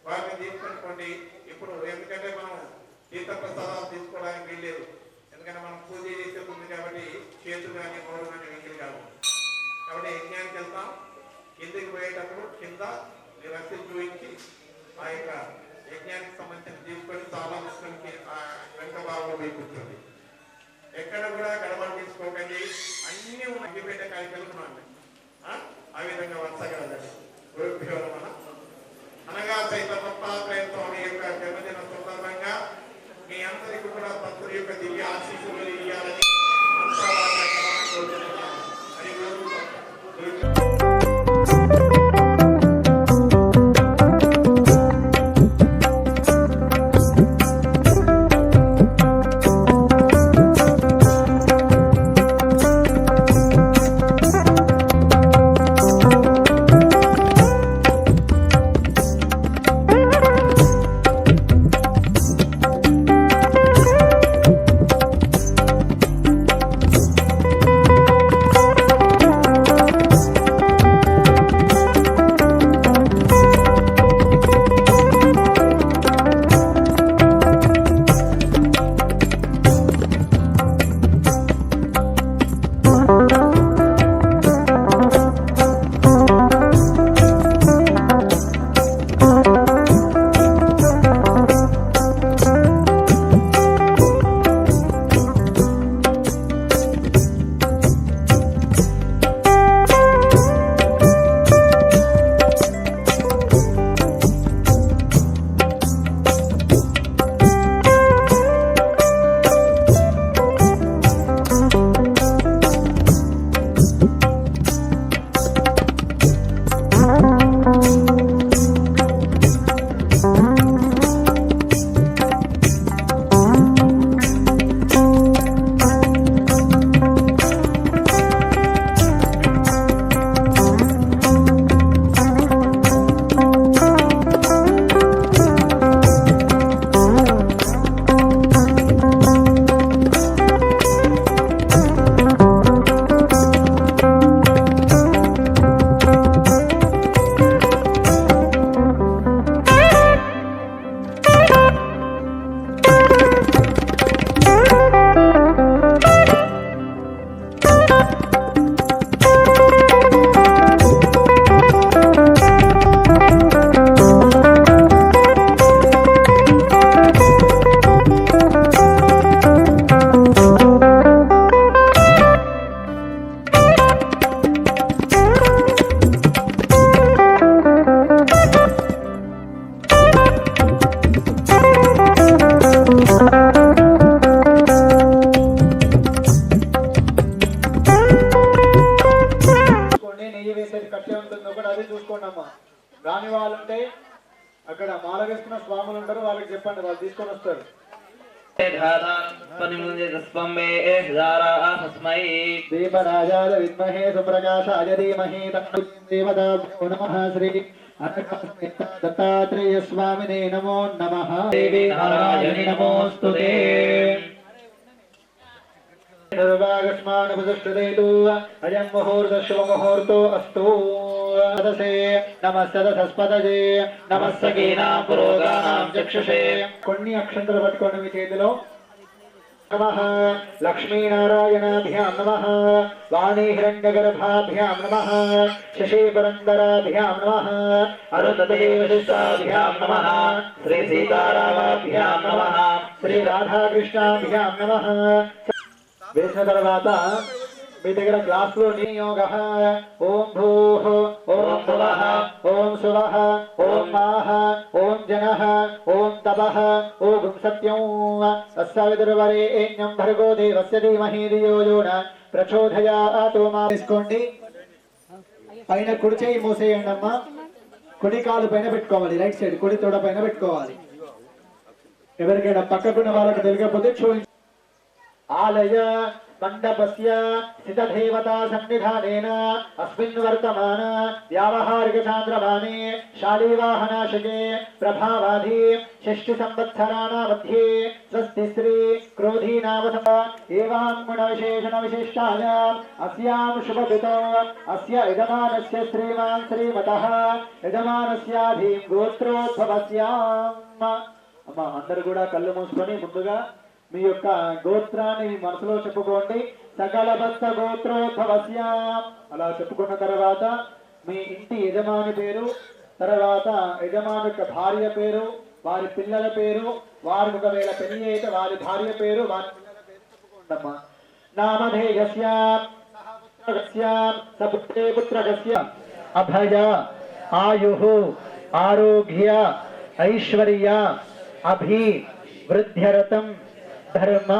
వారిని తీసుకున్నటువంటి ఇప్పుడు ఎందుకంటే మనం తీర్థప్రసాదాలు తీసుకోవడానికి వీల్లేదు, ఎందుకంటే మనం పూజ చేసే ఉంది కాబట్టి చేతులు కానీ నోరు కానీ వీలు కాదు. కాబట్టి యజ్ఞానికి వెళ్తాం, కిందికి పోయేటప్పుడు కింద రసీదు చూపించి ఆ యొక్క యజ్ఞానికి సంబంధించిన తీసుకొని చాలా ముస్లింకి వెంట భాగంలో పోయి కూర్చోండి. ఎక్కడ కూడా గడబడి తీసుకోకండి, అన్ని అగ్గిపెట్టే కార్యక్రమం ఆ విధంగా వరుసగలదండి. గురుభ్యో నమః. అనగా సైత దత్తాత్రేయుతో యొక్క జన్మదిన సందర్భంగా మీ అందరికీ కూడా భక్తుల యొక్క దివ్య ఆశీస్సులు ఇవ్వాలని రాని వాళ్ళు ఉంటే అక్కడ మాల వేసుకున్న స్వాములు ఉంటారు, వాళ్ళకి చెప్పండి, వాళ్ళు తీసుకొని వస్తారు. దీపరాజాయ విద్మహే సుప్రకాశాయ ధీమహి తన్నో నమః. శ్రీ దత్తాత్రేయ స్వామినే నమో నమః. దేవి నారాయణి నమోస్తుతే. నిర్వాగస్మానుపతిష్ఠితేతు అయం ముహూర్త శుభముహూర్తో అస్తు. నమస్సదస్పదజే నమస్సకీనాం పురోగానాం చక్షుషే. కొన్ని అక్షంతలు పట్టుకోండి మీ చేతిలో. నమః లక్ష్మీనారాయణాభ్యాం నమః. వాణీ హిరణ్యగర్భాభ్యాం నమః. శశీపురందరాభ్యాం నమః. అరుంధతీవశిష్టాభ్యాం నమః. శ్రీ సీతారామాభ్యాం నమః. శ్రీ రాధాకృష్ణాభ్యాం నమః. వేసిన తర్వాత మీ దగ్గర గ్లాస్ లో నియోగ ఓం భూః ఓం భువః ఓం శువః ఓం మాః ఓం జనః ఓం తపః ఓం సత్యం తస్సవితుర్వరేణ్యం భర్గో దేవస్య ధీమహి ధియో యో న ప్రచోదయాత్. తీసుకోండి. పైన కుడి చేయి మోసేయండి అమ్మా. కుడి కాలు పైన పెట్టుకోవాలి, రైట్ సైడ్ కుడి తొడ పైన పెట్టుకోవాలి. ఎవరికైనా పక్కకున్న వాళ్ళకి తెలియకపోతే చూపించండి. ఆలయ मंडपस्य स्थितदेवता सन्निधानेन अस्मिन् वर्तमान व्यावहारिक चान्द्रमाने शालीवाहनाशके प्रभावाधि षष्टि संवत्सराणां मध्ये स्वस्ति श्री क्रोधी नाम एवं गुणविशेषण विशिष्टायाम् अस्यां शुभपितो अस्य यजमानस्य श्रीमान् श्रीमतः యజమానస్యాధీం గోత్రోద్భవస్యాం. అమ్మ అందరు కూడా కళ్ళు మూసుకొని ముందుగా మీ యొక్క గోత్రాన్ని మీ మనసులో చెప్పుకోండి. సకల భక్త గోత్రోద్భవస్యాం అలా చెప్పుకున్న తర్వాత మీ ఇంటి యజమాని పేరు, తర్వాత యజమాని యొక్క భార్య పేరు, వారి పిల్లల పేరు, వారి ఒకవేళ పెళ్లి అయితే వారి భార్య పేరు, వారి పిల్లల పేరు చెప్పుకోండమ్మా. నామధేయస్య సపుత్రే పుత్రకస్య అభయ आयुः आरोग्य ऐश्वर्य अभिवृद्ध्यर्थं धर्म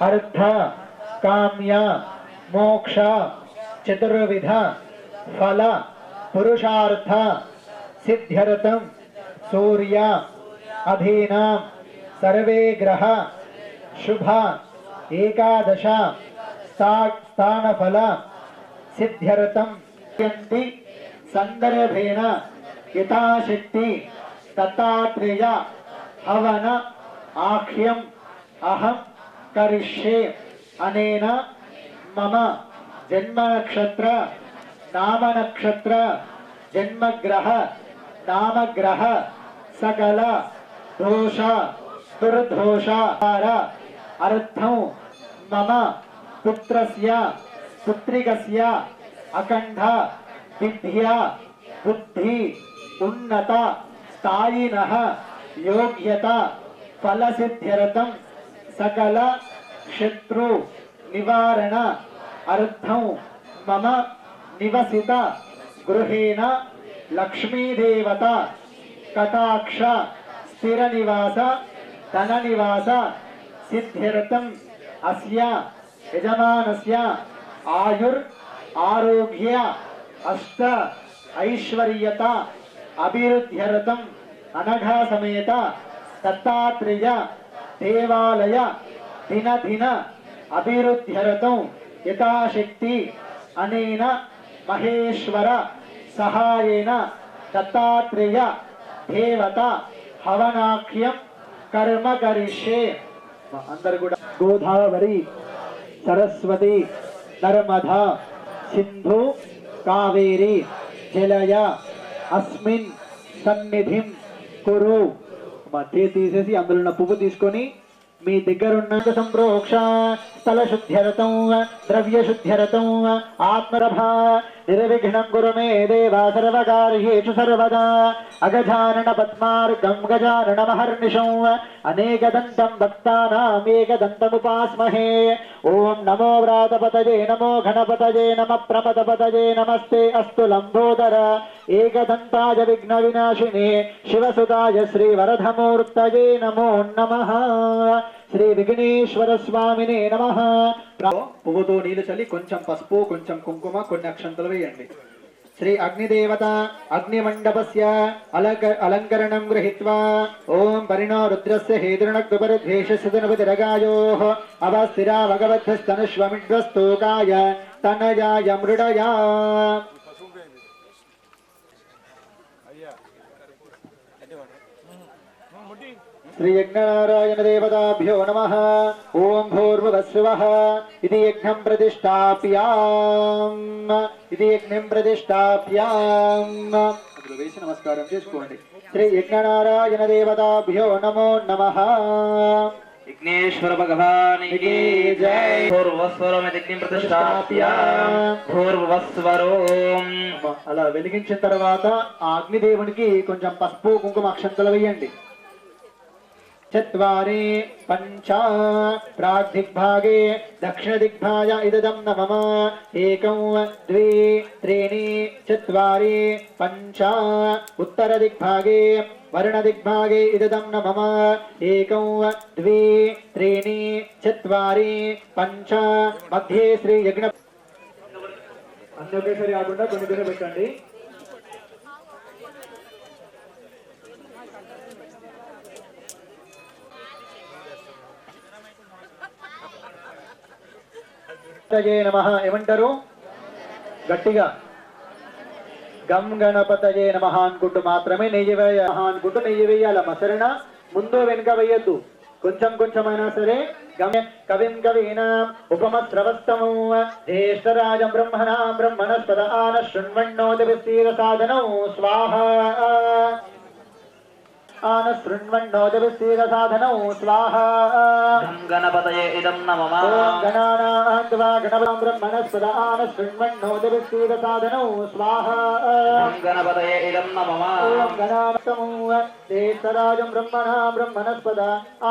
अर्थ काम्य मोक्ष चतुर्विध फल पुरुषार्थ सिद्ध्यर्थं सूर्य अधीनां सर्वे ग्रह शुभ एकादश स्थानफल सिद्ध्यर्थं संदर्भेण यथाशक्ति दत्तात्रेय हवन आख्यम अहम करिष्ये. अनेन मम जन्म नक्षत्र नाम नक्षत्र जन्मग्रह नामग्रह सकल दोष दुर्दोषार अर्थं मम पुत्रस्य पुत्रिकस्य अखंड विद्या बुद्धि उन्नत स्थायिनः योग्यता फलसिद्ध्यर्थं सकल शत्रु निवारण अर्थं मम निवसित गृहेण लक्ष्मी देवता कटाक्ष स्थिर निवास धन निवास सिद्ध्यर्थं अस्य यजमानस्य आयुर् आरोग्य अष्ट ऐश्वर्यता अभिवृद्ध्यर्थं अनघा समेत दत्तात्रेय देवालय दिन दिन अभिवृद्ध्यर्थं यथाशक्ति अनेन महेश्वर सहायेन दत्तात्रेय देवता हवनाख्यं कर्म करिष्ये. अंदर కూడా गोदावरी सरस्वती नर्मदा सिंधु कावेरी जलय अस्मिन् सन्निधिं कुरु. మధ్య తీసేసి అందులో ఉన్న పువ్వు తీసుకొని మీ దగ్గర ఉన్న సంప్రోక్ష స్థల శుద్ధ్యరతం ద్రవ్య శుద్ధ్యరతం ఆత్మరభ నిర్విఘ్నం కురు మే దేవా సర్వకార్యేషు సర్వదా. అగజానన పద్మార్గం గజానన మహర్నిశం అనేకదంతం భక్తానాం ఏకదంతముపాస్మహే. ఓం నమో వ్రాతపతయే నమో గణపతయే నమ ప్రమదపతయే నమస్తే అస్తు లంబోదర ఏకదంతాయ విఘ్న వినాశినే శివసుతాయ శ్రీ వరధమూర్తయే నమో నమః. శ్రీ విఘ్నేశ్వర స్వామినే నమః. పువ్వుతో నీళ్లు చల్లి కొంచెం పసుపు కొంచెం కుంకుమ కొన్ని అక్షంతలు వేయండి. శ్రీ అగ్నిదేవత అగ్నిమండపస్య అలంకరణం గృహీత్వా ఓం పరిణో రుద్రస్య హేతుర్ణగ్దుపరద్వేషస్యతనుపతిరగాయోః అవస్థిరా భగవద్భస్తనుష్వమిడ్వస్తోకాయ తనయాయ మృడయా. श्री यज्ञनारायण देवताभ्यो नमः. ओम भूर्भुवस्सुवः इति यज्ञं प्रतिष्ठाप्याम् इति यज्ञं प्रतिष्ठाप्याम्. वेश नमस्कारं చేసుకోండి. श्री यज्ञनारायण देवताभ्यो नमो नमः. विघ्नेश्वर भगवान की जय. పూర్వస్వరం యజ్ఞం ప్రతిష్ఠాప్యాం పూర్వస్వరం. అలా వెలిగించిన తర్వాత ఆ అగ్నిదేవునికి కొంచెం పసుపు కుంకుమ అక్షంతలు వేయండి. चत्वारि पंच प्राग्दिग्भागे दक्षिणदिग्भाय इदं नमः. एकं द्वे त्रीणि चत्वारि पंच उत्तरदिग्भागे वर्णदिग्भागे इदं नमः. एकं द्वे त्रीणि चत्वारि पंच मध्ये श्री यज्ञ అన్ని ఒకేసారి కాకుండా కొన్ని కొన్ని పెట్టండి. గణపతయే నమః ఏమంటారు గట్టిగా గం గణపతయే నమః అనుకుంటూ మాత్రమే నెయ్యి అనుకుంటూ నెయ్యి వేయాలమ్మ సరేనా ముందు వెనుక వేయద్దు కొంచెం కొంచెమైనా సరే కవిం కవీనా ఉపమశ్రవస్తమం జ్యేష్ఠరాజం బ్రహ్మణస్పద ఆన శృణ్వన్నోదవిస్తీర సాధనం స్వాహ ఆన శృణ్వన్నోదవిస్తీర సాధనం స్వాహ గణపతయే ఇదం నమః ఓం గణానాన్వా గణపతం బ్రహ్మణస్పద ఆన శృణ్వన్నోదవిస్తీర సాధనం స్వాహ గణపతయే ఇదం నమః ఓం గణానస్తమం జ్యేష్ఠరాజం బ్రహ్మణస్పద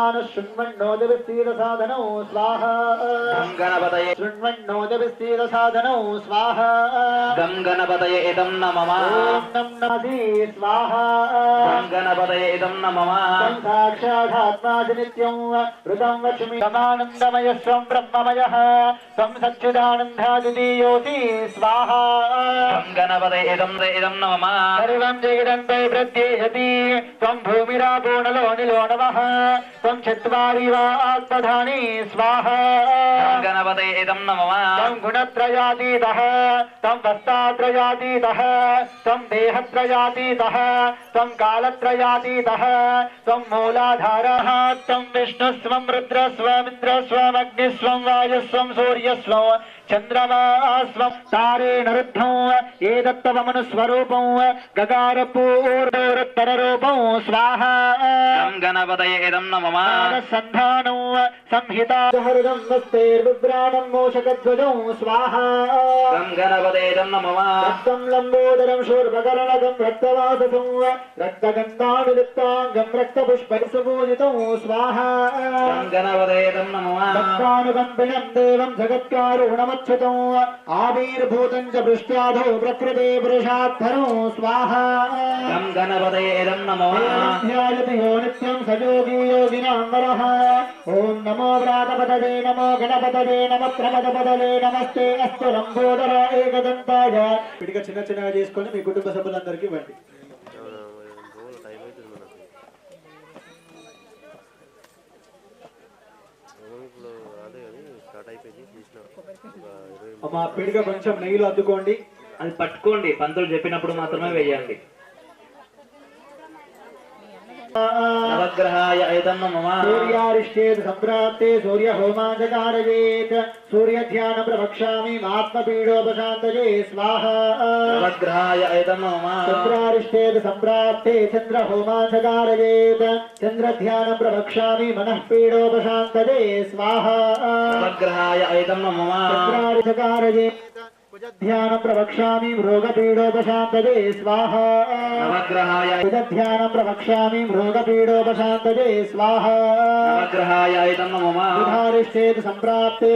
ఆన శృణ్వన్నోదవిస్తీర సాధనం స్వాహ గణపతయే శృణ్వన్నోదవిస్తీర సాధనం స్వాహ గం గణపతయే ఇదం నమః ఓం నం నాసి స్వాహ గణపతయే ఇదం నమః తం సాక్షాదాత్మాసి నిత్యం ఋతం లక్ష్మీ సమానందమయస్వం బ్రహ్మమయః తం సచ్చిదానందాదిదీయోతి స్వాహ గణపతయే ఇదం నమః సర్వం జగదంతే ప్రత్యేయతి త్వం భూమిరాపో నలో నిలో నమః త్వం చత్వారి వా ఆత్మధాని స్వాహ గణపతయే ఇదం నమః త్వం గుణత్రయాతీతః త్వం వస్తాత్రయాతీతః త్వం దేహత్రయాతీతః త్వం కాలత్రయాతీతః త్వం మూలాధారః త్వం విష్ణుస్వం రుద్రస్వమింద్రస్వం అగ్నిస్వం వాయుస్వం సూర్యస్వం చంద్రమాస్వం తారేణ రుద్ధం ఏదత్తవమనుస్వరూపం గగారపూర్వోత్తర రూపం స్వాహ గణపతయే ఇదం నమః సంధానం సంహితాహృదం వస్తేర్విభ్రాణం మోషకధ్వజం స్వాహ గణపతయే ఇదం నమః రక్తం లంబోదరం శూర్పకర్ణకం రక్తవాససం రక్తగంధానులిప్తాంగం రక్తపుష్పైసుపూజితం స్వాహ గణపతయే ఇదం నమః భక్తానుకంపిణం దేవం జగత్కారుణమచ్యుతం ఆవిర్భూతం చ పృష్ట్యాధో ప్రకృతే పురుషాత్తరం స్వాహ గణపతయే ఇదం నమః ధ్యాయతి యో నిత్యం సయోగి యోగినాం వరః ఓం నమో వ్రాతపదవే నమో గణపతవే నమ ప్రమదపదవే నమస్తే అస్తు లంబోదర ఏకదంతాయ పిడిగా చిన్న చిన్నగా చేసుకొని మీ కుటుంబ సభ్యులందరికీ ఇవ్వండి అమ్మా పిడిగా కొంచెం నెయ్యిలో అద్దుకోండి అది పట్టుకోండి పంతులు చెప్పినప్పుడు మాత్రమే వేయండి నవగ్రహాయ ఐదం నమః సూర్యారిష్టేత్ సంప్రాప్తే సూర్య హోమాంచకారయేత్ సూర్య ధ్యాన ప్రవక్ష్యామి ఆత్మపీడోపశాంతయే స్వాహ నవగ్రహాయ ఐదం నమః చంద్రారిష్టేత్ సంప్రాప్తే చంద్ర హోమాంచకారయేత్ చంద్ర ధ్యాన ప్రవక్ష్యామి మనః పీడోపశాంతయే స్వాహ నవగ్రహాయ ఐదం నమః చంద్రారిచకారయేత్ ధ్యాన ప్రవక్ష్యామి మృగపీడోపశాంతయే స్వాహ నవగ్రహాయ ధ్యాన ప్రవక్ష్యామి మృగపీడోపశాంతయే స్వాహ నవగ్రహాయ ఐదం నమః సంప్రాప్తే